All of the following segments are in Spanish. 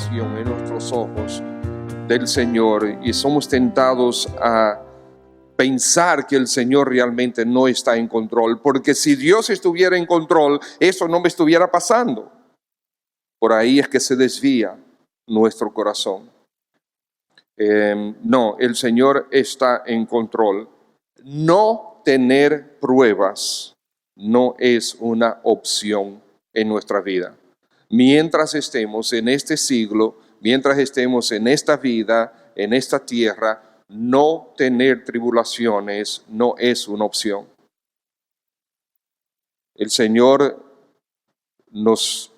separación en nuestros ojos del Señor y somos tentados a pensar que el Señor realmente no está en control, porque si Dios estuviera en control, eso no me estuviera pasando. Por ahí es que se desvía nuestro corazón. No, el Señor está en control. No tener pruebas no es una opción en nuestra vida. Mientras estemos en este siglo, mientras estemos en esta vida, en esta tierra, no tener tribulaciones no es una opción. El Señor nos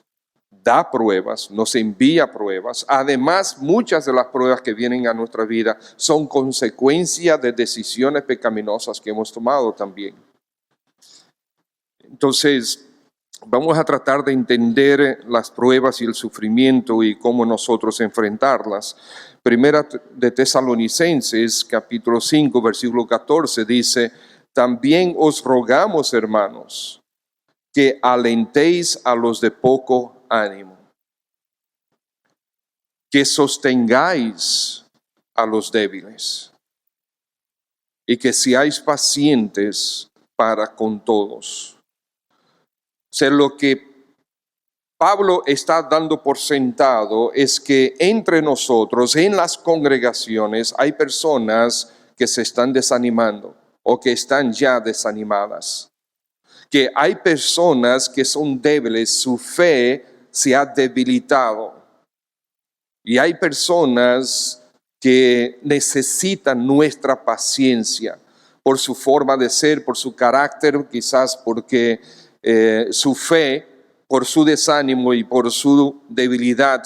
da pruebas, nos envía pruebas. Además, muchas de las pruebas que vienen a nuestra vida son consecuencia de decisiones pecaminosas que hemos tomado también. Entonces, vamos a tratar de entender las pruebas y el sufrimiento y cómo nosotros enfrentarlas. Primera de Tesalonicenses, capítulo 5, versículo 14, dice: también os rogamos, hermanos, que alentéis a los de poco ánimo, que sostengáis a los débiles y que seáis pacientes para con todos. O sea, lo que Pablo está dando por sentado es que entre nosotros, en las congregaciones, hay personas que se están desanimando o que están ya desanimadas. Que hay personas que son débiles, su fe se ha debilitado. Y hay personas que necesitan nuestra paciencia por su forma de ser, por su carácter, quizás porque su fe, por su desánimo y por su debilidad,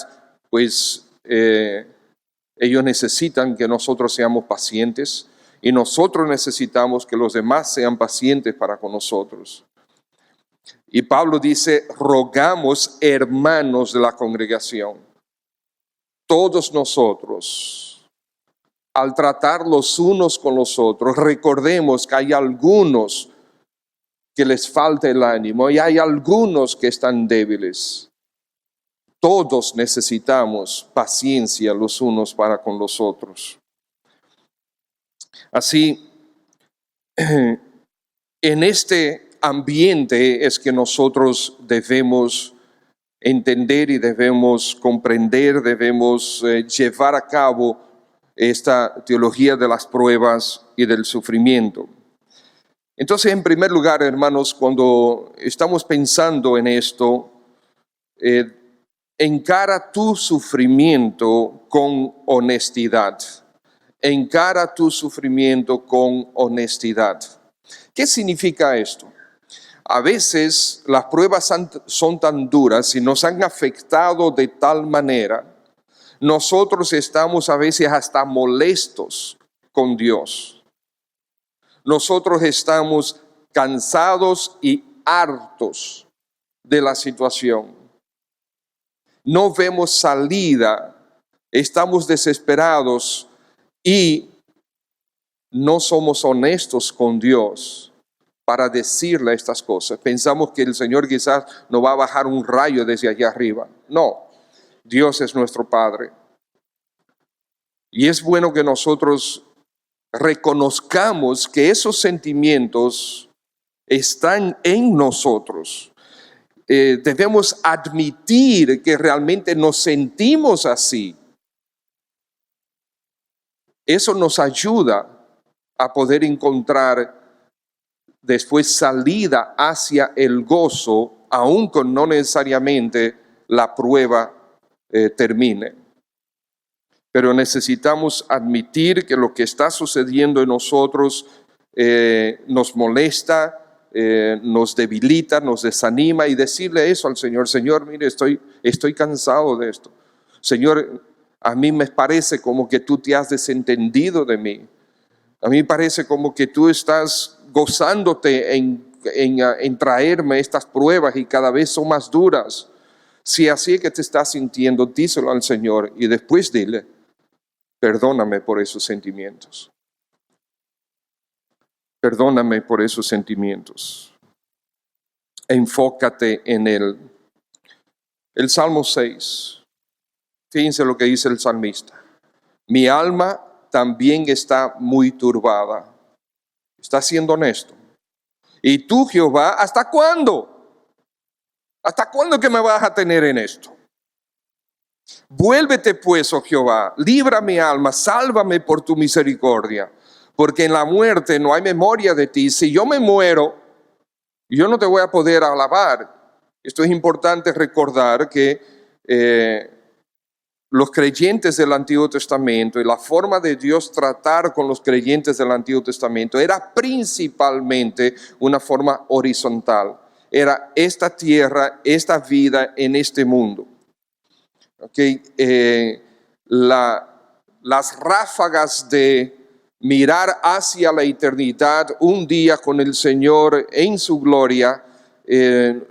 pues ellos necesitan que nosotros seamos pacientes y nosotros necesitamos que los demás sean pacientes para con nosotros. Y Pablo dice: rogamos, hermanos de la congregación, todos nosotros, al tratar los unos con los otros, recordemos que hay algunos que les falta el ánimo y hay algunos que están débiles. Todos necesitamos paciencia los unos para con los otros. Así, en este ambiente es que nosotros debemos entender y debemos comprender, debemos llevar a cabo esta teología de las pruebas y del sufrimiento. Entonces, en primer lugar, hermanos, cuando estamos pensando en esto, encara tu sufrimiento con honestidad. Encara tu sufrimiento con honestidad. ¿Qué significa esto? A veces las pruebas son tan duras y nos han afectado de tal manera, nosotros estamos a veces hasta molestos con Dios. Nosotros estamos cansados y hartos de la situación. No vemos salida, estamos desesperados y no somos honestos con Dios para decirle estas cosas. Pensamos que el Señor quizás nos va a bajar un rayo desde allá arriba. No, Dios es nuestro Padre. Y es bueno que nosotros reconozcamos que esos sentimientos están en nosotros. Debemos admitir que realmente nos sentimos así. Eso nos ayuda a poder encontrar después salida hacia el gozo, aun con no necesariamente la prueba termine. Pero necesitamos admitir que lo que está sucediendo en nosotros nos molesta, nos debilita, nos desanima, y decirle eso al Señor: Señor, mire, estoy cansado de esto. Señor, a mí me parece como que tú te has desentendido de mí. A mí me parece como que tú estás gozándote en traerme estas pruebas y cada vez son más duras. Si así es que te estás sintiendo, díselo al Señor y después dile: perdóname por esos sentimientos. Perdóname por esos sentimientos. Enfócate en Él. El Salmo 6. Fíjense lo que dice el salmista. Mi alma también está muy turbada. Está siendo honesto. Y tú, Jehová, ¿hasta cuándo? ¿Hasta cuándo que me vas a tener en esto? Vuélvete pues, oh Jehová, libra mi alma, sálvame por tu misericordia, porque en la muerte no hay memoria de ti. Si yo me muero, yo no te voy a poder alabar. Esto es importante recordar que los creyentes del Antiguo Testamento y la forma de Dios tratar con los creyentes del Antiguo Testamento era principalmente una forma horizontal. Era esta tierra, esta vida en este mundo. Okay, las ráfagas de mirar hacia la eternidad un día con el Señor en su gloria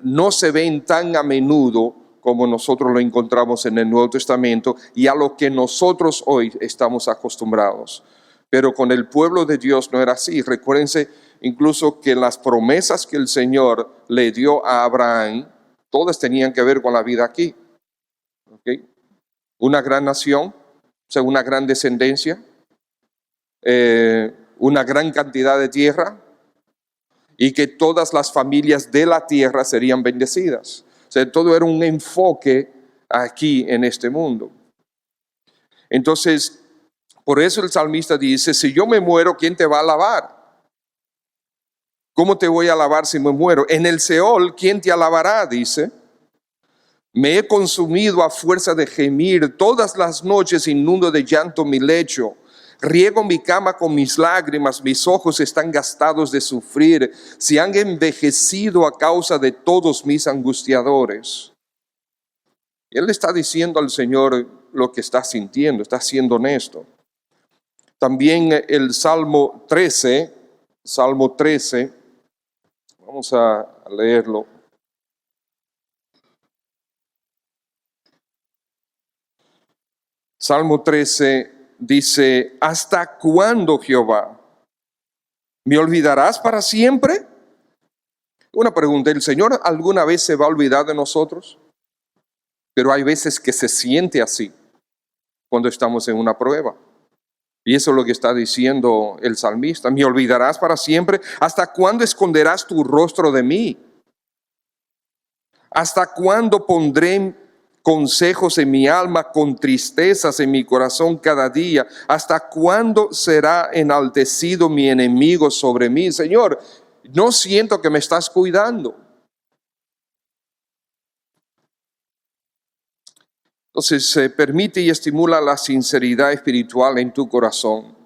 no se ven tan a menudo como nosotros lo encontramos en el Nuevo Testamento y a lo que nosotros hoy estamos acostumbrados. Pero con el pueblo de Dios no era así. Recuérdense incluso que las promesas que el Señor le dio a Abraham, todas tenían que ver con la vida aquí. ¿Okay? Una gran nación, o sea, una gran descendencia, una gran cantidad de tierra y que todas las familias de la tierra serían bendecidas. O sea, todo era un enfoque aquí en este mundo. Entonces, por eso el salmista dice, si yo me muero, ¿quién te va a alabar? ¿Cómo te voy a alabar si me muero? En el Seol, ¿quién te alabará? Dice. Me he consumido a fuerza de gemir, todas las noches inundo de llanto mi lecho. Riego mi cama con mis lágrimas, mis ojos están gastados de sufrir, se han envejecido a causa de todos mis angustiadores. Y él está diciendo al Señor lo que está sintiendo, está siendo honesto. También el Salmo 13, vamos a leerlo. Salmo 13 dice, ¿hasta cuándo, Jehová? ¿Me olvidarás para siempre? Una pregunta, ¿el Señor alguna vez se va a olvidar de nosotros? Pero hay veces que se siente así cuando estamos en una prueba. Y eso es lo que está diciendo el salmista. ¿Me olvidarás para siempre? ¿Hasta cuándo esconderás tu rostro de mí? ¿Hasta cuándo pondré consejos en mi alma con tristezas en mi corazón cada día? ¿Hasta cuándo será enaltecido mi enemigo sobre mí? Señor, no siento que me estás cuidando. Entonces, permite y estimula la sinceridad espiritual en tu corazón.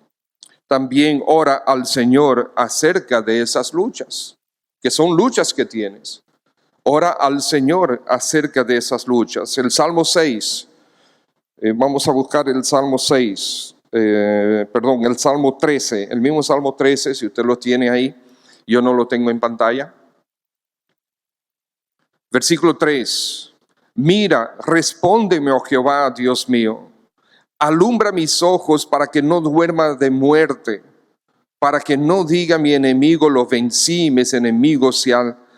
También ora al Señor acerca de esas luchas, que son luchas que tienes. Ora al Señor acerca de esas luchas. El Salmo 6, vamos a buscar el Salmo 6, el Salmo 13, el mismo Salmo 13, si usted lo tiene ahí, yo no lo tengo en pantalla. Versículo 3. Mira, respóndeme, oh Jehová, Dios mío. Alumbra mis ojos para que no duerma de muerte, para que no diga mi enemigo, lo vencí, mis enemigos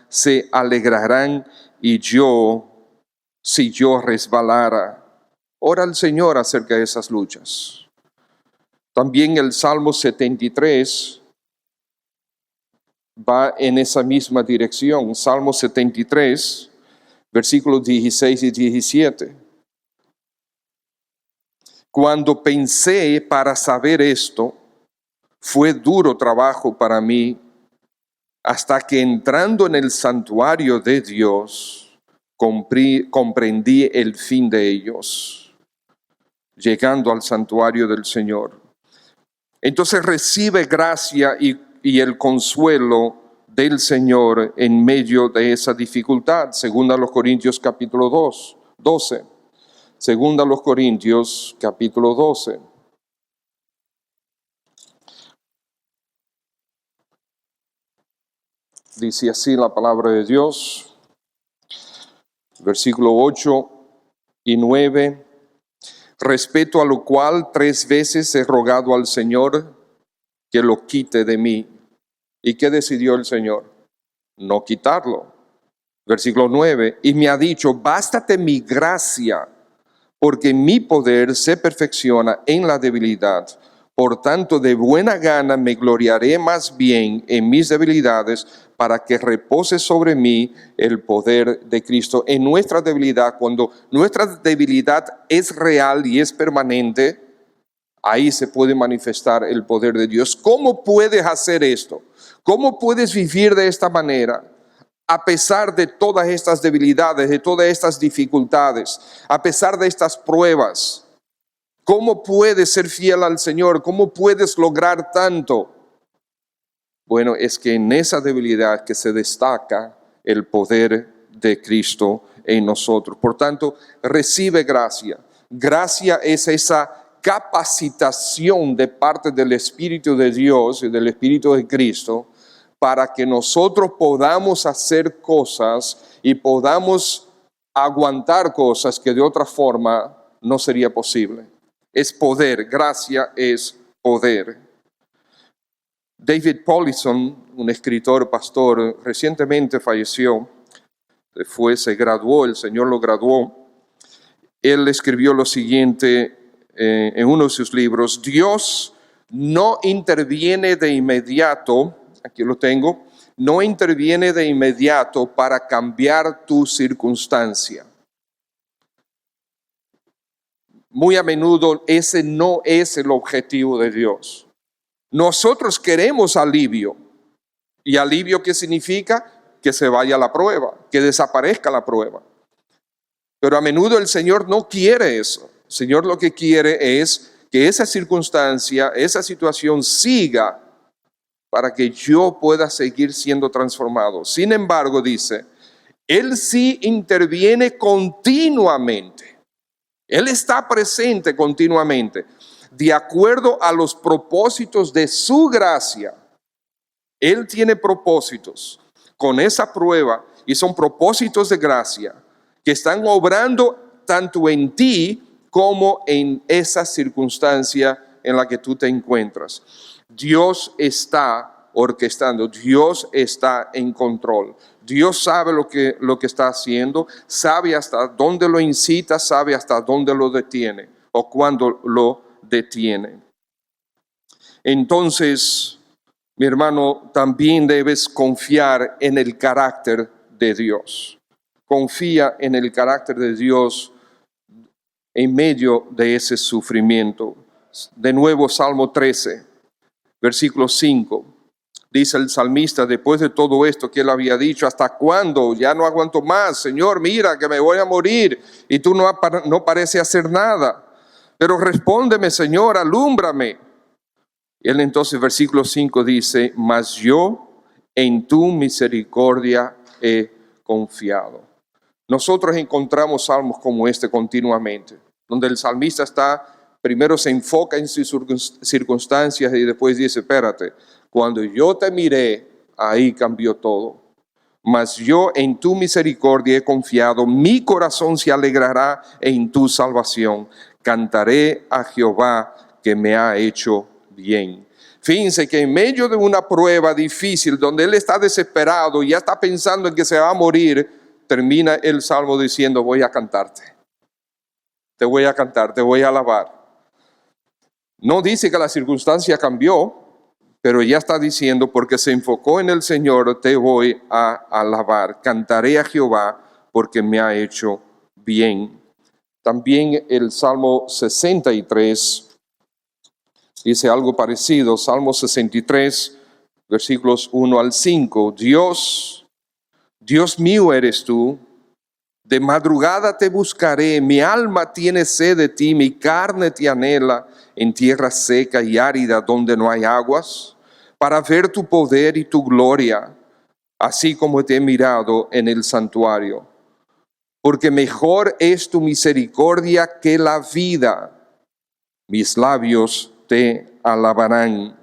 se alegrarán y si yo resbalara. Ora al Señor acerca de esas luchas. También el Salmo 73 va en esa misma dirección. Salmo 73, versículos 16 y 17. Cuando pensé para saber esto, fue duro trabajo para mí, hasta que entrando en el santuario de Dios, comprendí el fin de ellos, llegando al santuario del Señor. Entonces recibe gracia y el consuelo del Señor en medio de esa dificultad. Segunda a los Corintios capítulo 12. Segunda a los Corintios capítulo 12. Dice así la palabra de Dios, versículo 8 y 9. Respecto a lo cual 3 veces he rogado al Señor que lo quite de mí. ¿Y qué decidió el Señor? No quitarlo. Versículo 9. Y me ha dicho, bástate mi gracia, porque mi poder se perfecciona en la debilidad. Por tanto, de buena gana me gloriaré más bien en mis debilidades, para que repose sobre mí el poder de Cristo. En nuestra debilidad, cuando nuestra debilidad es real y es permanente, ahí se puede manifestar el poder de Dios. ¿Cómo puedes hacer esto? ¿Cómo puedes vivir de esta manera? A pesar de todas estas debilidades, de todas estas dificultades, a pesar de estas pruebas, ¿cómo puedes ser fiel al Señor? ¿Cómo puedes lograr tanto? Bueno, es que en esa debilidad que se destaca el poder de Cristo en nosotros. Por tanto, recibe gracia. Gracia es esa capacitación de parte del Espíritu de Dios y del Espíritu de Cristo para que nosotros podamos hacer cosas y podamos aguantar cosas que de otra forma no sería posible. Es poder, gracia es poder. David Powlison, un escritor, pastor, recientemente falleció, se graduó, el Señor lo graduó. Él escribió lo siguiente en uno de sus libros: Dios no interviene de inmediato, aquí lo tengo, no interviene de inmediato para cambiar tu circunstancia. Muy a menudo ese no es el objetivo de Dios. Nosotros queremos alivio. ¿Y alivio qué significa? Que se vaya la prueba, que desaparezca la prueba. Pero a menudo el Señor no quiere eso. El Señor lo que quiere es que esa circunstancia, esa situación siga para que yo pueda seguir siendo transformado. Sin embargo, dice, Él sí interviene continuamente. Él está presente continuamente, de acuerdo a los propósitos de su gracia. Él tiene propósitos con esa prueba y son propósitos de gracia que están obrando tanto en ti como en esa circunstancia en la que tú te encuentras. Dios está orquestando, Dios está en control. Dios sabe lo que está haciendo, sabe hasta dónde lo incita, sabe hasta dónde lo detiene o cuándo lo detiene. Entonces, mi hermano, también debes confiar en el carácter de Dios. Confía en el carácter de Dios en medio de ese sufrimiento. De nuevo, Salmo 13, versículo 5. Dice el salmista, después de todo esto que él había dicho: ¿hasta cuándo? Ya no aguanto más. Señor, mira que me voy a morir y tú no pareces hacer nada. Pero respóndeme, Señor, alúmbrame. Él entonces, versículo 5 dice: mas yo en tu misericordia he confiado. Nosotros encontramos salmos como este continuamente, donde el salmista primero se enfoca en sus circunstancias y después dice: espérate, cuando yo te miré, ahí cambió todo. Mas yo en tu misericordia he confiado, mi corazón se alegrará en tu salvación. Cantaré a Jehová que me ha hecho bien. Fíjense que en medio de una prueba difícil, donde él está desesperado y ya está pensando en que se va a morir, termina el salmo diciendo: voy a cantarte. Te voy a cantar, te voy a alabar. No dice que la circunstancia cambió, pero ya está diciendo, porque se enfocó en el Señor, te voy a alabar. Cantaré a Jehová porque me ha hecho bien. También el Salmo 63 dice algo parecido. Salmo 63, versículos 1 al 5. Dios mío eres tú, de madrugada te buscaré, mi alma tiene sed de ti, mi carne te anhela en tierra seca y árida donde no hay aguas, para ver tu poder y tu gloria, así como te he mirado en el santuario. Porque mejor es tu misericordia que la vida, mis labios te alabarán.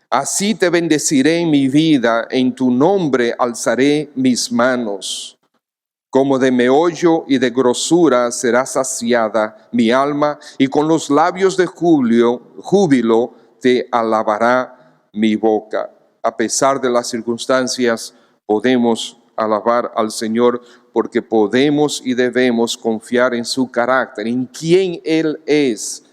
Así te bendeciré en mi vida, en tu nombre alzaré mis manos. Como de meollo y de grosura será saciada mi alma, y con los labios de júbilo te alabará mi boca. A pesar de las circunstancias, podemos alabar al Señor porque podemos y debemos confiar en su carácter, en quién Él es.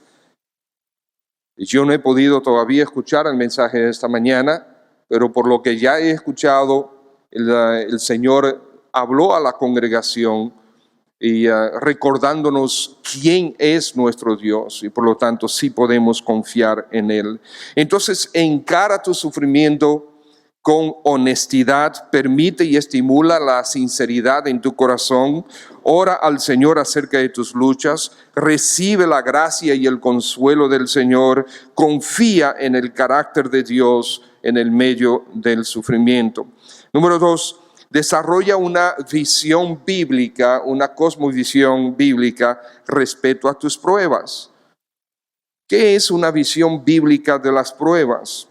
Yo no he podido todavía escuchar el mensaje de esta mañana, pero por lo que ya he escuchado, el Señor habló a la congregación y recordándonos quién es nuestro Dios, y por lo tanto sí podemos confiar en Él. Entonces encara tu sufrimiento con honestidad, permite y estimula la sinceridad en tu corazón, ora al Señor acerca de tus luchas, recibe la gracia y el consuelo del Señor, confía en el carácter de Dios en el medio del sufrimiento. Número 2, desarrolla una visión bíblica, una cosmovisión bíblica respecto a tus pruebas. ¿Qué es una visión bíblica de las pruebas?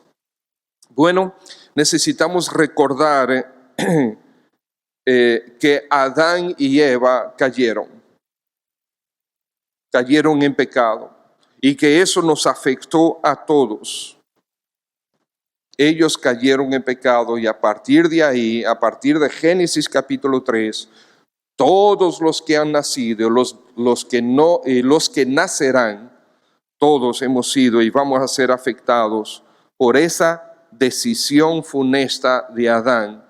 Bueno, necesitamos recordar que Adán y Eva cayeron en pecado y que eso nos afectó a todos. Ellos cayeron en pecado y a partir de ahí, a partir de Génesis capítulo 3, todos los que han nacido, los que nacerán, todos hemos sido y vamos a ser afectados por esa decisión funesta de Adán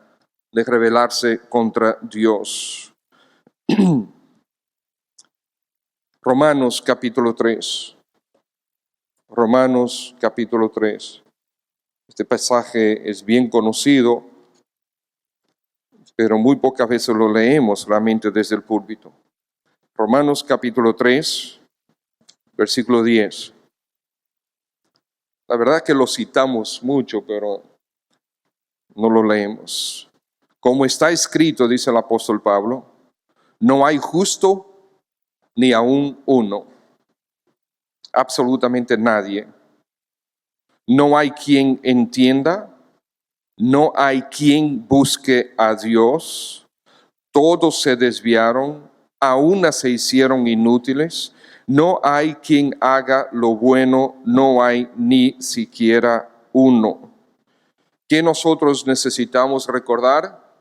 de rebelarse contra Dios. Romanos capítulo 3. Romanos capítulo 3. Este pasaje es bien conocido, pero muy pocas veces lo leemos realmente desde el púlpito. Romanos capítulo 3, versículo 10. La verdad que lo citamos mucho, pero no lo leemos. Como está escrito, dice el apóstol Pablo, no hay justo ni aún uno, absolutamente nadie. No hay quien entienda, no hay quien busque a Dios. Todos se desviaron, a una se hicieron inútiles. No hay quien haga lo bueno, no hay ni siquiera uno. ¿Qué nosotros necesitamos recordar?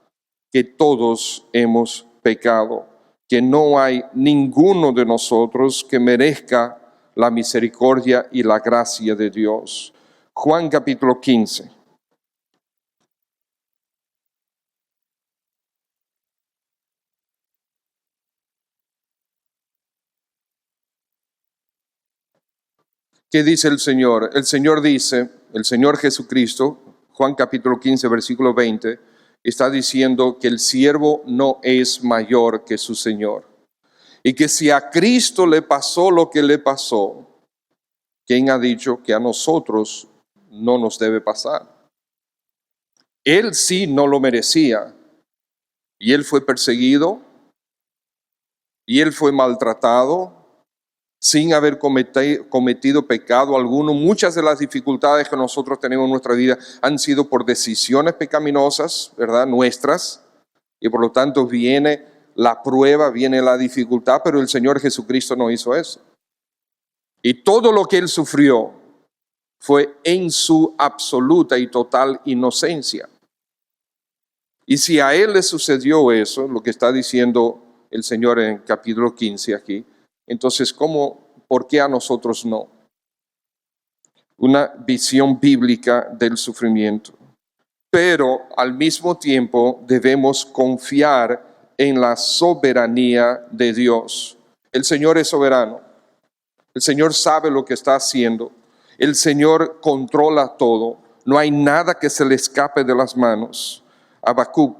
Que todos hemos pecado, que no hay ninguno de nosotros que merezca la misericordia y la gracia de Dios. Juan capítulo 15. ¿Qué dice el Señor? El Señor dice, el Señor Jesucristo, Juan capítulo 15, versículo 20, está diciendo que el siervo no es mayor que su Señor. Y que si a Cristo le pasó lo que le pasó, ¿quién ha dicho que a nosotros no nos debe pasar? Él sí no lo merecía. Y él fue perseguido, y él fue maltratado, sin haber cometido pecado alguno. Muchas de las dificultades que nosotros tenemos en nuestra vida han sido por decisiones pecaminosas, ¿verdad? Nuestras, y por lo tanto viene la prueba, viene la dificultad, pero el Señor Jesucristo no hizo eso. Y todo lo que Él sufrió fue en su absoluta y total inocencia. Y si a Él le sucedió eso, lo que está diciendo el Señor en capítulo 15 aquí, entonces, ¿por qué a nosotros no? Una visión bíblica del sufrimiento. Pero al mismo tiempo debemos confiar en la soberanía de Dios. El Señor es soberano. El Señor sabe lo que está haciendo. El Señor controla todo. No hay nada que se le escape de las manos. Habacuc,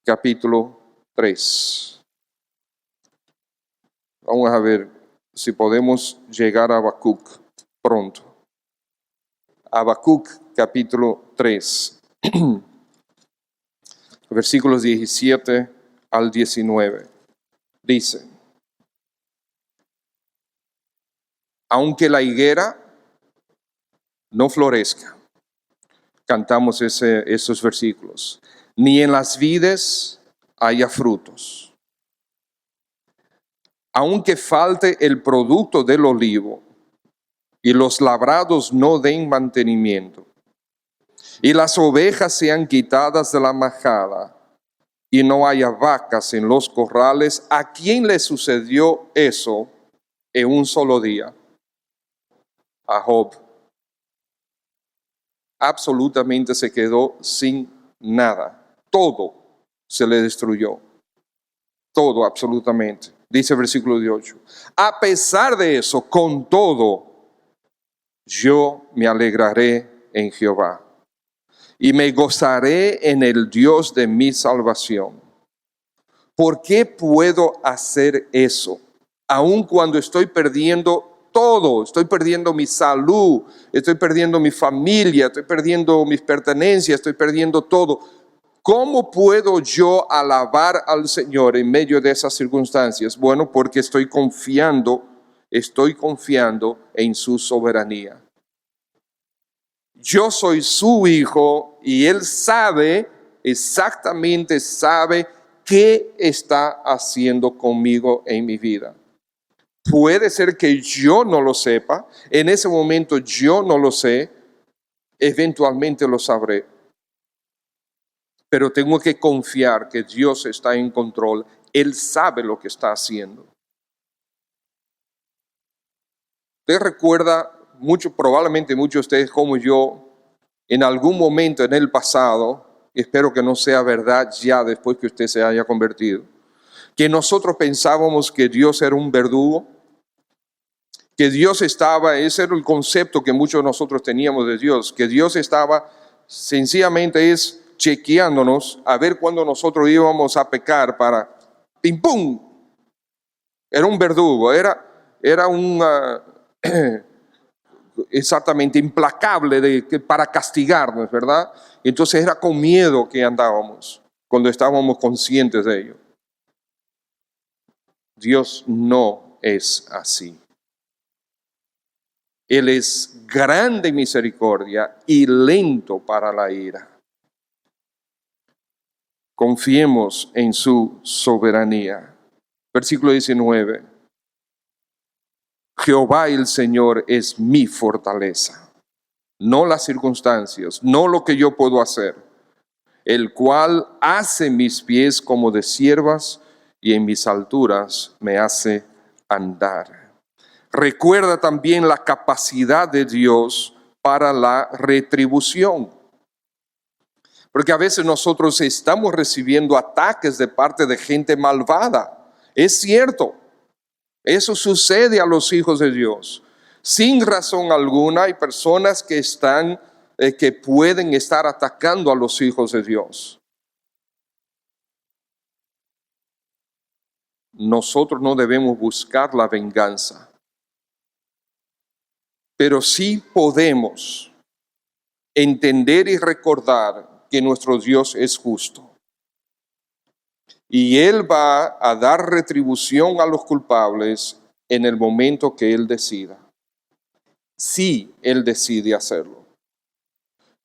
capítulo 3. Vamos a ver si podemos llegar a Habacuc pronto. Habacuc, capítulo 3, versículos 17 al 19. Dice, aunque la higuera no florezca, cantamos esos versículos, ni en las vides haya frutos. Aunque falte el producto del olivo y los labrados no den mantenimiento y las ovejas sean quitadas de la majada y no haya vacas en los corrales. ¿A quién le sucedió eso en un solo día? A Job. Absolutamente se quedó sin nada. Todo se le destruyó. Todo, absolutamente. Dice el versículo 18. A pesar de eso, con todo, yo me alegraré en Jehová y me gozaré en el Dios de mi salvación. ¿Por qué puedo hacer eso? Aun cuando estoy perdiendo todo, estoy perdiendo mi salud, estoy perdiendo mi familia, estoy perdiendo mis pertenencias, estoy perdiendo todo. ¿Cómo puedo yo alabar al Señor en medio de esas circunstancias? Bueno, porque estoy confiando en su soberanía. Yo soy su hijo y Él sabe, exactamente sabe qué está haciendo conmigo en mi vida. Puede ser que yo no lo sepa, en ese momento yo no lo sé, eventualmente lo sabré. Pero tengo que confiar que Dios está en control, Él sabe lo que está haciendo. Usted recuerda, probablemente muchos de ustedes como yo, en algún momento en el pasado, espero que no sea verdad ya después que usted se haya convertido, que nosotros pensábamos que Dios era un verdugo, que Dios estaba, ese era el concepto que muchos de nosotros teníamos de Dios, que Dios estaba sencillamente chequeándonos a ver cuándo nosotros íbamos a pecar para ¡pim pum! Era un verdugo, era un exactamente implacable para castigarnos, ¿verdad? Entonces era con miedo que andábamos cuando estábamos conscientes de ello. Dios no es así. Él es grande en misericordia y lento para la ira. Confiemos en su soberanía. Versículo 19. Jehová el Señor es mi fortaleza, no las circunstancias, no lo que yo puedo hacer, el cual hace mis pies como de ciervas y en mis alturas me hace andar. Recuerda también la capacidad de Dios para la retribución. Porque a veces nosotros estamos recibiendo ataques de parte de gente malvada. Es cierto, eso sucede a los hijos de Dios. Sin razón alguna hay personas que pueden estar atacando a los hijos de Dios. Nosotros no debemos buscar la venganza, pero sí podemos entender y recordar que nuestro Dios es justo. Y Él va a dar retribución a los culpables en el momento que Él decida. Si Él decide hacerlo.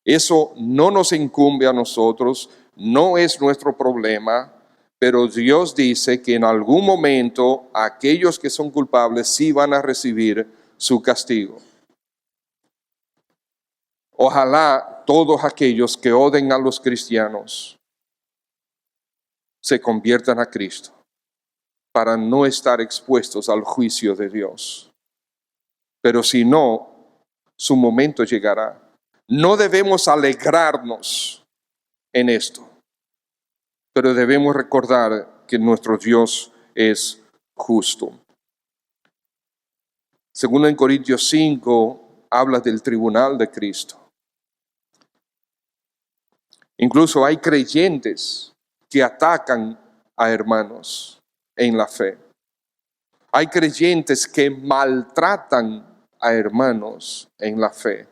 Eso no nos incumbe a nosotros, no es nuestro problema, pero Dios dice que en algún momento aquellos que son culpables sí van a recibir su castigo. Ojalá todos aquellos que odien a los cristianos se conviertan a Cristo para no estar expuestos al juicio de Dios. Pero si no, su momento llegará. No debemos alegrarnos en esto, pero debemos recordar que nuestro Dios es justo. Según en Corintios 5, habla del tribunal de Cristo. Incluso hay creyentes que atacan a hermanos en la fe. Hay creyentes que maltratan a hermanos en la fe.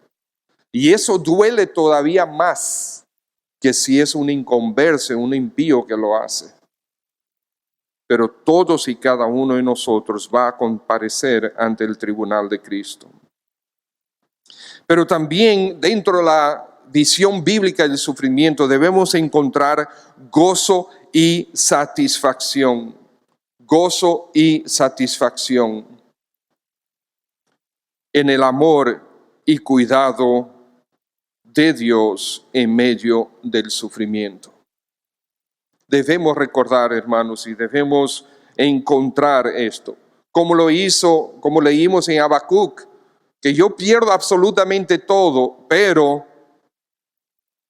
Y eso duele todavía más que si es un inconverso, un impío que lo hace. Pero todos y cada uno de nosotros va a comparecer ante el tribunal de Cristo. Pero también dentro de la visión bíblica del sufrimiento debemos encontrar gozo y satisfacción. Gozo y satisfacción en el amor y cuidado de Dios en medio del sufrimiento. debemos recordar, hermanos, y debemos encontrar esto. Como leímos en Habacuc, que yo pierdo absolutamente todo, pero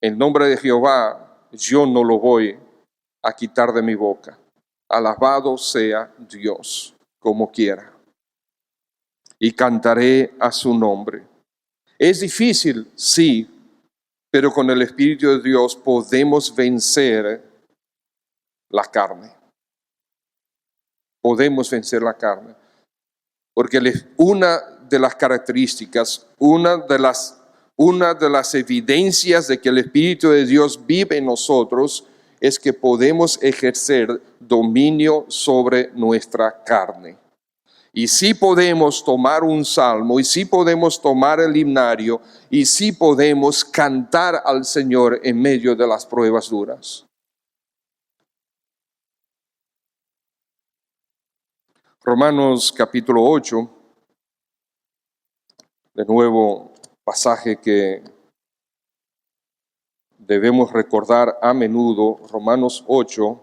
en nombre de Jehová yo no lo voy a quitar de mi boca. Alabado sea Dios, como quiera. Y cantaré a su nombre. Es difícil, sí, pero con el Espíritu de Dios podemos vencer la carne. Podemos vencer la carne. Porque una de las características, una de las evidencias de que el Espíritu de Dios vive en nosotros es que podemos ejercer dominio sobre nuestra carne. Y sí podemos tomar un salmo, y sí podemos tomar el himnario, y sí podemos cantar al Señor en medio de las pruebas duras. Romanos capítulo 8, de nuevo pasaje que debemos recordar a menudo, Romanos 8,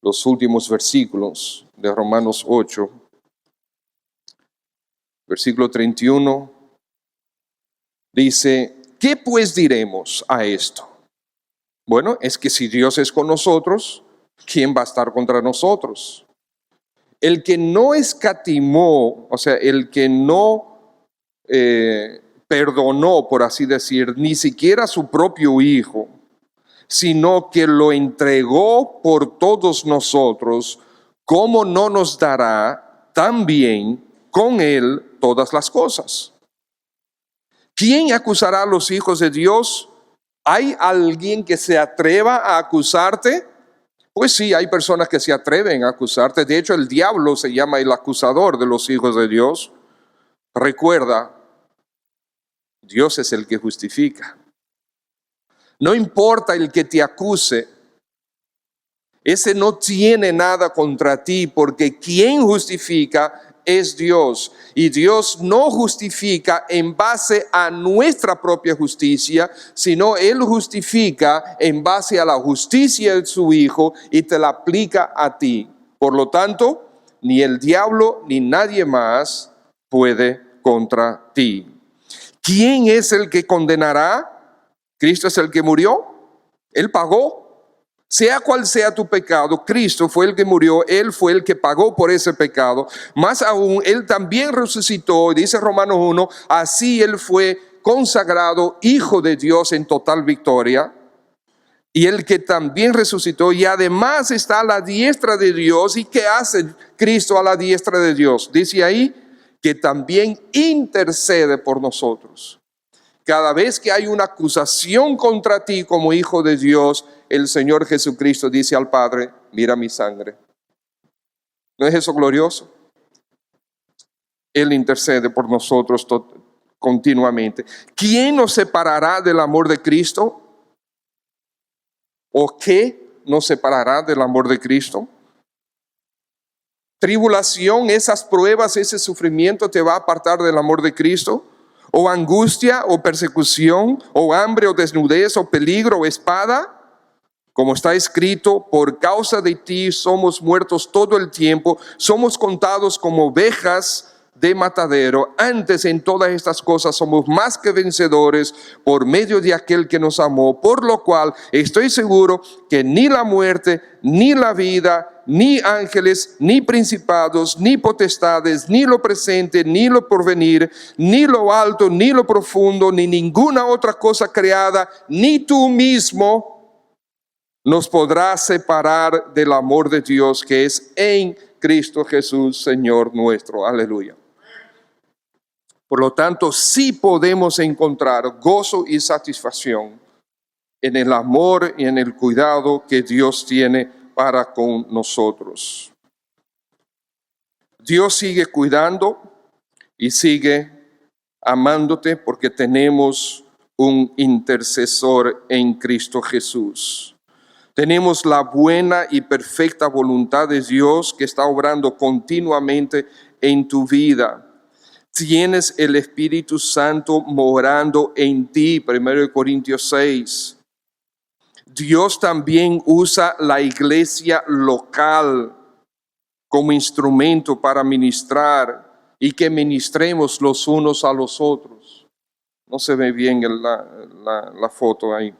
los últimos versículos de Romanos 8, versículo 31, dice, ¿qué pues diremos a esto? Bueno, es que si Dios es con nosotros, ¿quién va a estar contra nosotros? El que no escatimó, o sea, el que no perdonó, por así decir, ni siquiera a su propio Hijo, sino que lo entregó por todos nosotros, ¿cómo no nos dará también con Él todas las cosas? ¿Quién acusará a los hijos de Dios? ¿Hay alguien que se atreva a acusarte? Pues sí, hay personas que se atreven a acusarte. De hecho, el diablo se llama el acusador de los hijos de Dios. Recuerda, Dios es el que justifica. No importa el que te acuse, ese no tiene nada contra ti, porque quien justifica es Dios. Y Dios no justifica en base a nuestra propia justicia, sino Él justifica en base a la justicia de su Hijo y te la aplica a ti. Por lo tanto, ni el diablo ni nadie más puede contra ti. ¿Quién es el que condenará? Cristo es el que murió. Él pagó. Sea cual sea tu pecado, Cristo fue el que murió, Él fue el que pagó por ese pecado. Más aún, Él también resucitó, dice Romanos 1, así Él fue consagrado Hijo de Dios en total victoria. Y el que también resucitó y además está a la diestra de Dios. ¿Y qué hace Cristo a la diestra de Dios? Dice ahí que también intercede por nosotros. Cada vez que hay una acusación contra ti como hijo de Dios, el Señor Jesucristo dice al Padre, mira mi sangre. ¿No es eso glorioso? Él intercede por nosotros continuamente. ¿Quién nos separará del amor de Cristo? ¿O qué nos separará del amor de Cristo? ¿Tribulación, esas pruebas, ese sufrimiento te va a apartar del amor de Cristo? ¿O angustia, o persecución, o hambre, o desnudez, o peligro, o espada? Como está escrito, por causa de ti somos muertos todo el tiempo, somos contados como ovejas de matadero. Antes en todas estas cosas somos más que vencedores por medio de aquel que nos amó, por lo cual estoy seguro que ni la muerte, ni la vida, ni ángeles, ni principados, ni potestades, ni lo presente, ni lo porvenir, ni lo alto, ni lo profundo, ni ninguna otra cosa creada, ni tú mismo nos podrá separar del amor de Dios que es en Cristo Jesús, Señor nuestro. Aleluya. Por lo tanto, sí podemos encontrar gozo y satisfacción en el amor y en el cuidado que Dios tiene para con nosotros. Dios sigue cuidando y sigue amándote porque tenemos un intercesor en Cristo Jesús. Tenemos la buena y perfecta voluntad de Dios que está obrando continuamente en tu vida. Tienes el Espíritu Santo morando en ti, 1 Corintios 6. Dios también usa la iglesia local como instrumento para ministrar y que ministremos los unos a los otros. No se ve bien la foto ahí.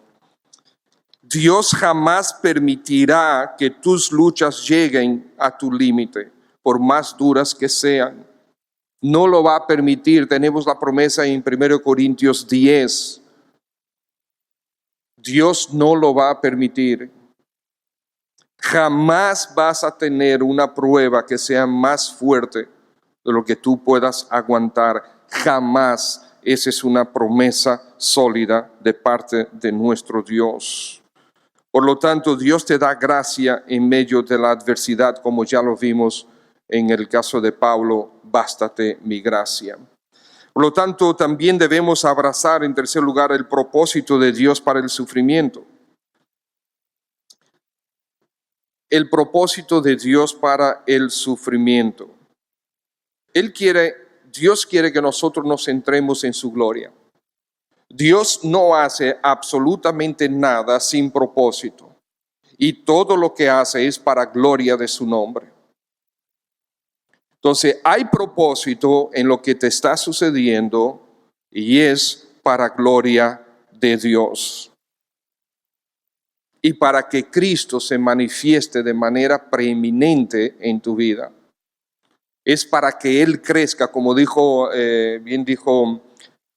Dios jamás permitirá que tus luchas lleguen a tu límite, por más duras que sean. No lo va a permitir. Tenemos la promesa en 1 Corintios 10. Dios no lo va a permitir. Jamás vas a tener una prueba que sea más fuerte de lo que tú puedas aguantar. Jamás. Esa es una promesa sólida de parte de nuestro Dios. Por lo tanto, Dios te da gracia en medio de la adversidad, como ya lo vimos en el caso de Pablo, bástate mi gracia. Por lo tanto, también debemos abrazar, en tercer lugar, el propósito de Dios para el sufrimiento. El propósito de Dios para el sufrimiento. Dios quiere que nosotros nos centremos en su gloria. Dios no hace absolutamente nada sin propósito. Y todo lo que hace es para gloria de su nombre. Entonces, hay propósito en lo que te está sucediendo y es para gloria de Dios. Y para que Cristo se manifieste de manera preeminente en tu vida. Es para que Él crezca, como bien dijo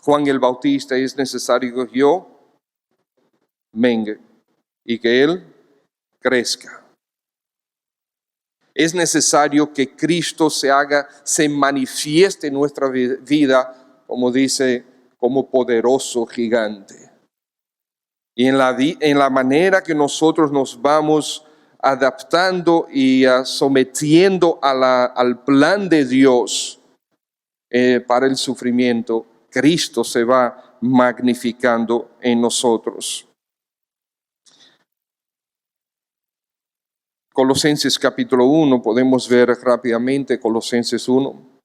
Juan el Bautista, es necesario que yo mengue y que Él crezca. Es necesario que Cristo se manifieste en nuestra vida, como dice, como poderoso gigante. Y en la manera que nosotros nos vamos adaptando y sometiendo al plan de Dios para el sufrimiento, Cristo se va magnificando en nosotros. Colosenses capítulo 1, podemos ver rápidamente Colosenses 1.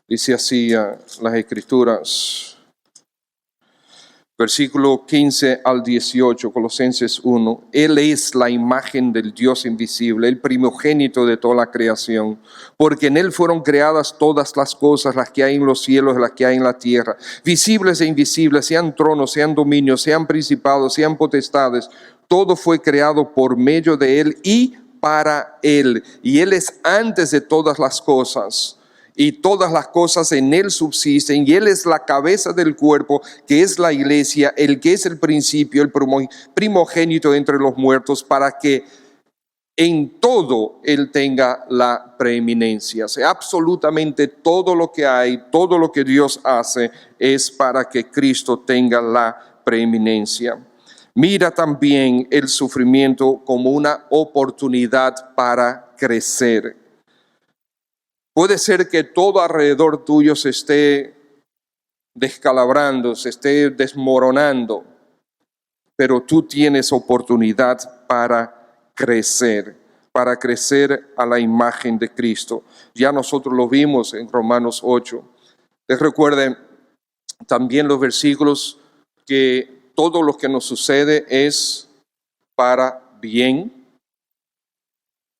Dice así las Escrituras. Versículo 15 al 18, Colosenses 1. Él es la imagen del Dios invisible, el primogénito de toda la creación, porque en Él fueron creadas todas las cosas, las que hay en los cielos, las que hay en la tierra, visibles e invisibles, sean tronos, sean dominios, sean principados, sean potestades. Todo fue creado por medio de Él y para Él. Y Él es antes de todas las cosas. Y todas las cosas en Él subsisten, y Él es la cabeza del cuerpo, que es la iglesia, el que es el principio, el primogénito entre los muertos, para que en todo Él tenga la preeminencia. O sea, absolutamente todo lo que hay, todo lo que Dios hace, es para que Cristo tenga la preeminencia. Mira también el sufrimiento como una oportunidad para crecer. Puede ser que todo alrededor tuyo se esté descalabrando, se esté desmoronando, pero tú tienes oportunidad para crecer a la imagen de Cristo. Ya nosotros lo vimos en Romanos 8. Les recuerden también los versículos que todo lo que nos sucede es para bien,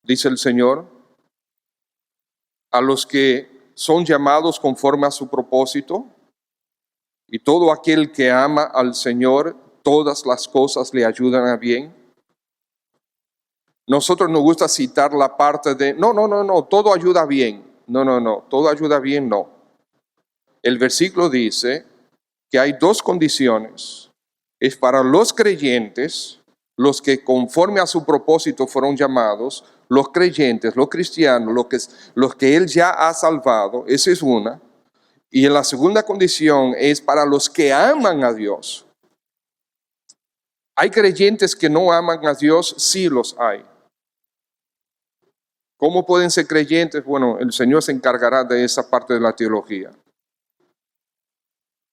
dice el Señor. A los que son llamados conforme a su propósito, y todo aquel que ama al Señor, todas las cosas le ayudan a bien. Nosotros nos gusta citar la parte de, no, todo ayuda bien. No, todo ayuda bien, no. El versículo dice que hay dos condiciones. Es para los creyentes, los que conforme a su propósito fueron llamados, los creyentes, los cristianos, los que Él ya ha salvado, esa es una. Y la segunda condición es para los que aman a Dios. ¿Hay creyentes que no aman a Dios? Sí los hay. ¿Cómo pueden ser creyentes? Bueno, el Señor se encargará de esa parte de la teología.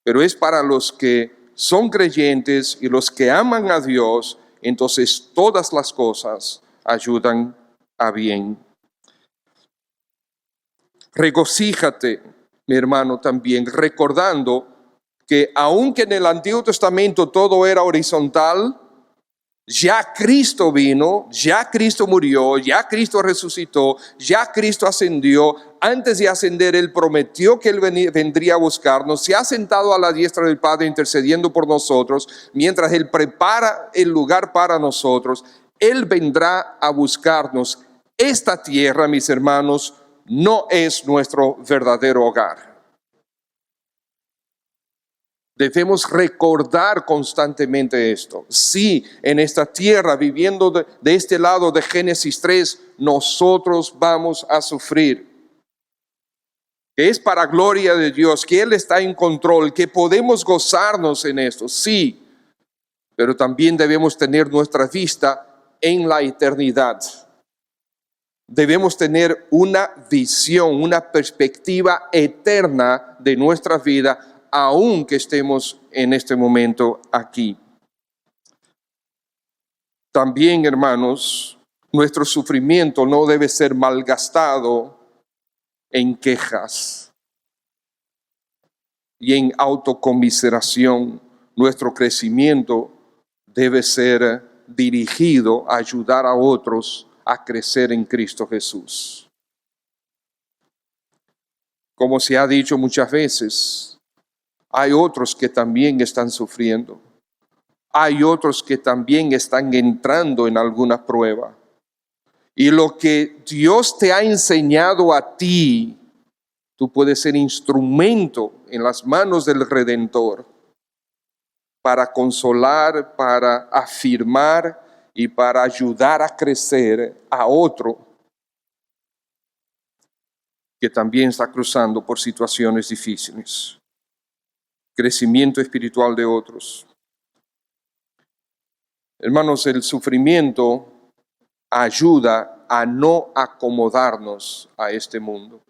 Pero es para los que son creyentes y los que aman a Dios, entonces todas las cosas ayudan a bien. Regocíjate, mi hermano, también recordando que aunque en el Antiguo Testamento todo era horizontal, ya Cristo vino, ya Cristo murió, ya Cristo resucitó, ya Cristo ascendió. Antes de ascender, Él prometió que Él vendría a buscarnos. Se ha sentado a la diestra del Padre intercediendo por nosotros. Mientras Él prepara el lugar para nosotros, Él vendrá a buscarnos. Esta tierra, mis hermanos, no es nuestro verdadero hogar. Debemos recordar constantemente esto. Sí, en esta tierra, viviendo de este lado de Génesis 3, nosotros vamos a sufrir. Que es para gloria de Dios, que Él está en control, que podemos gozarnos en esto, sí. Pero también debemos tener nuestra vista en la eternidad. Debemos tener una visión, una perspectiva eterna de nuestra vida, aunque estemos en este momento aquí. También, hermanos, nuestro sufrimiento no debe ser malgastado en quejas y en autocomiseración. Nuestro crecimiento debe ser dirigido a ayudar a otros a crecer en Cristo Jesús. Como se ha dicho muchas veces, hay otros que también están sufriendo. Hay otros que también están entrando en alguna prueba. Y lo que Dios te ha enseñado a ti, tú puedes ser instrumento en las manos del Redentor para consolar, para afirmar y para ayudar a crecer a otro que también está cruzando por situaciones difíciles. Crecimiento espiritual de otros. Hermanos, el sufrimiento ayuda a no acomodarnos a este mundo.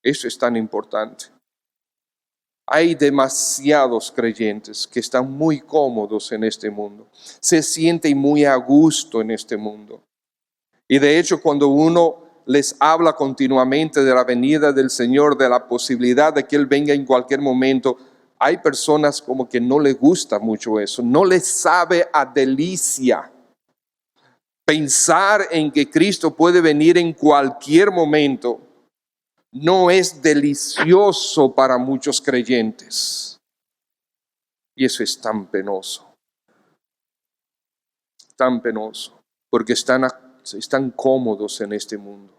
Eso es tan importante. Hay demasiados creyentes que están muy cómodos en este mundo. Se sienten muy a gusto en este mundo. Y de hecho, cuando uno les habla continuamente de la venida del Señor, de la posibilidad de que Él venga en cualquier momento, hay personas como que no les gusta mucho eso, no les sabe a delicia pensar en que Cristo puede venir en cualquier momento. No es delicioso para muchos creyentes. Y eso es tan penoso, porque están cómodos en este mundo.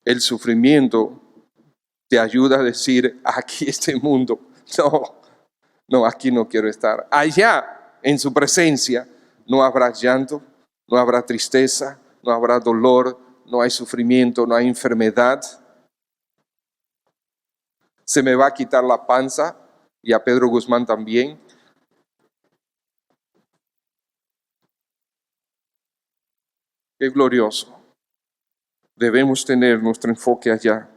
El sufrimiento te ayuda a decir, aquí este mundo, no, aquí no quiero estar. Allá, en su presencia, no habrá llanto, no habrá tristeza, no habrá dolor, no hay sufrimiento, no hay enfermedad. Se me va a quitar la panza, y a Pedro Guzmán también. Qué glorioso. Debemos tener nuestro enfoque allá.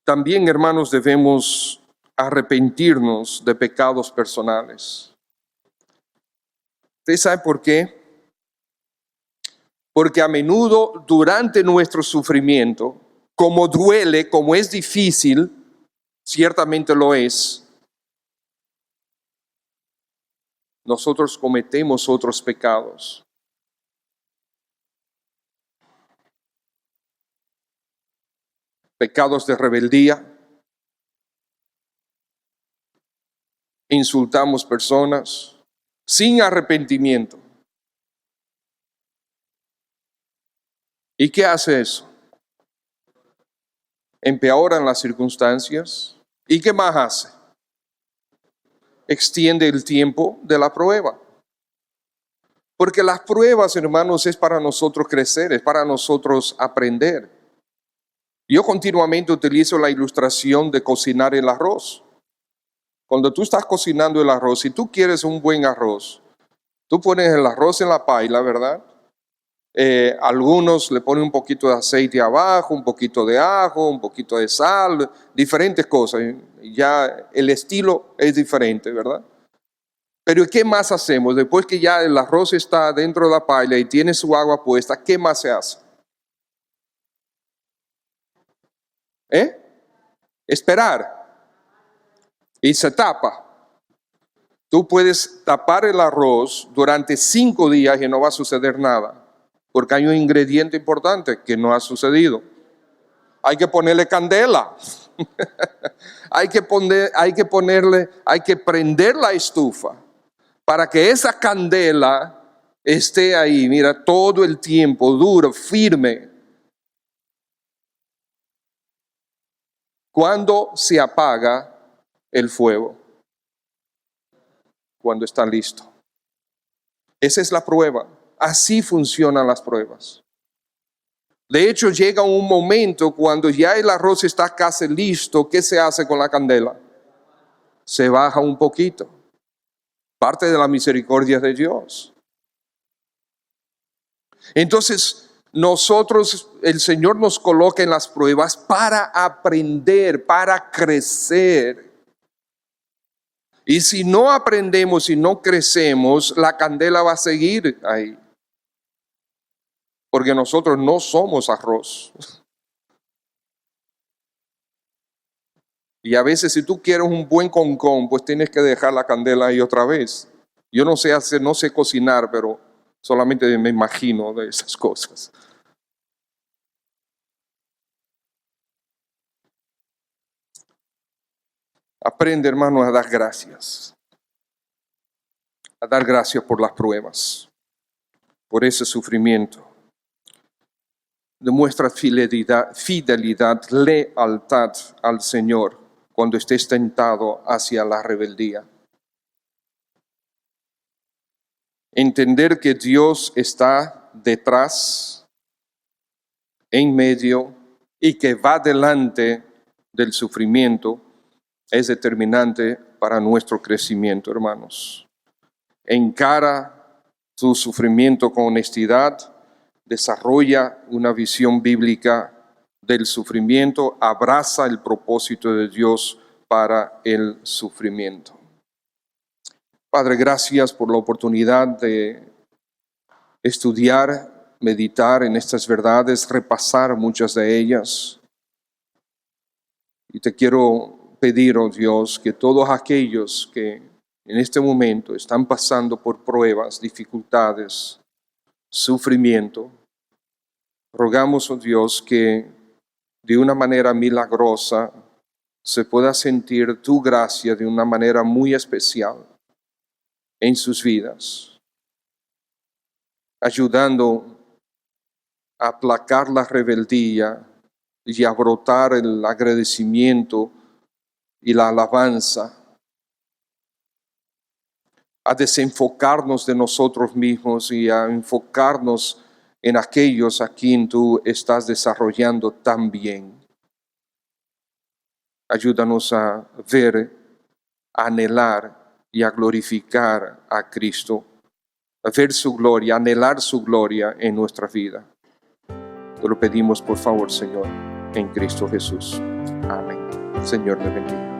También, hermanos, debemos arrepentirnos de pecados personales. ¿Usted sabe por qué? Porque a menudo durante nuestro sufrimiento, como duele, como es difícil, ciertamente lo es, nosotros cometemos otros pecados. Pecados de rebeldía, insultamos personas sin arrepentimiento. ¿Y qué hace eso? Empeoran las circunstancias. ¿Y qué más hace? Extiende el tiempo de la prueba. Porque las pruebas, hermanos, es para nosotros crecer, es para nosotros aprender. Yo continuamente utilizo la ilustración de cocinar el arroz. Cuando tú estás cocinando el arroz, si tú quieres un buen arroz, tú pones el arroz en la paila, ¿verdad? Algunos le ponen un poquito de aceite abajo, un poquito de ajo, un poquito de sal, diferentes cosas. Ya el estilo es diferente, ¿verdad? Pero ¿qué más hacemos? Después que ya el arroz está dentro de la paila y tiene su agua puesta, ¿qué más se hace? esperar. Y se tapa. Tú puedes tapar el arroz durante 5 días y no va a suceder nada, porque hay un ingrediente importante que no ha sucedido. Hay que ponerle candela. hay que prender la estufa para que esa candela esté ahí, mira, todo el tiempo, duro, firme. ¿Cuándo se apaga el fuego? Cuando está listo. Esa es la prueba. Así funcionan las pruebas. De hecho, llega un momento cuando ya el arroz está casi listo. ¿Qué se hace con la candela? Se baja un poquito. Parte de la misericordia de Dios. Entonces, el Señor nos coloca en las pruebas para aprender, para crecer. Y si no aprendemos y no crecemos, la candela va a seguir ahí. Porque nosotros no somos arroz. Y a veces si tú quieres un buen concón, pues tienes que dejar la candela ahí otra vez. Yo no sé cocinar, pero solamente me imagino de esas cosas. Aprende, hermano, a dar gracias. A dar gracias por las pruebas, por ese sufrimiento. Demuestra fidelidad, lealtad al Señor cuando estés tentado hacia la rebeldía. Entender que Dios está detrás, en medio y que va delante del sufrimiento es determinante para nuestro crecimiento, hermanos. Encara tu sufrimiento con honestidad, desarrolla una visión bíblica del sufrimiento, abraza el propósito de Dios para el sufrimiento. Padre, gracias por la oportunidad de estudiar, meditar en estas verdades, repasar muchas de ellas. Y te quiero pedir, oh Dios, que todos aquellos que en este momento están pasando por pruebas, dificultades, sufrimiento, rogamos, oh Dios, que de una manera milagrosa se pueda sentir tu gracia de una manera muy especial en sus vidas, ayudando a aplacar la rebeldía y a brotar el agradecimiento y la alabanza, a desenfocarnos de nosotros mismos y a enfocarnos en aquellos a quien tú estás desarrollando tan bien. Ayúdanos a ver, a anhelar y a glorificar a Cristo, a ver su gloria, a anhelar su gloria en nuestra vida. Te lo pedimos por favor, Señor, en Cristo Jesús. Amén. Señor, le bendiga.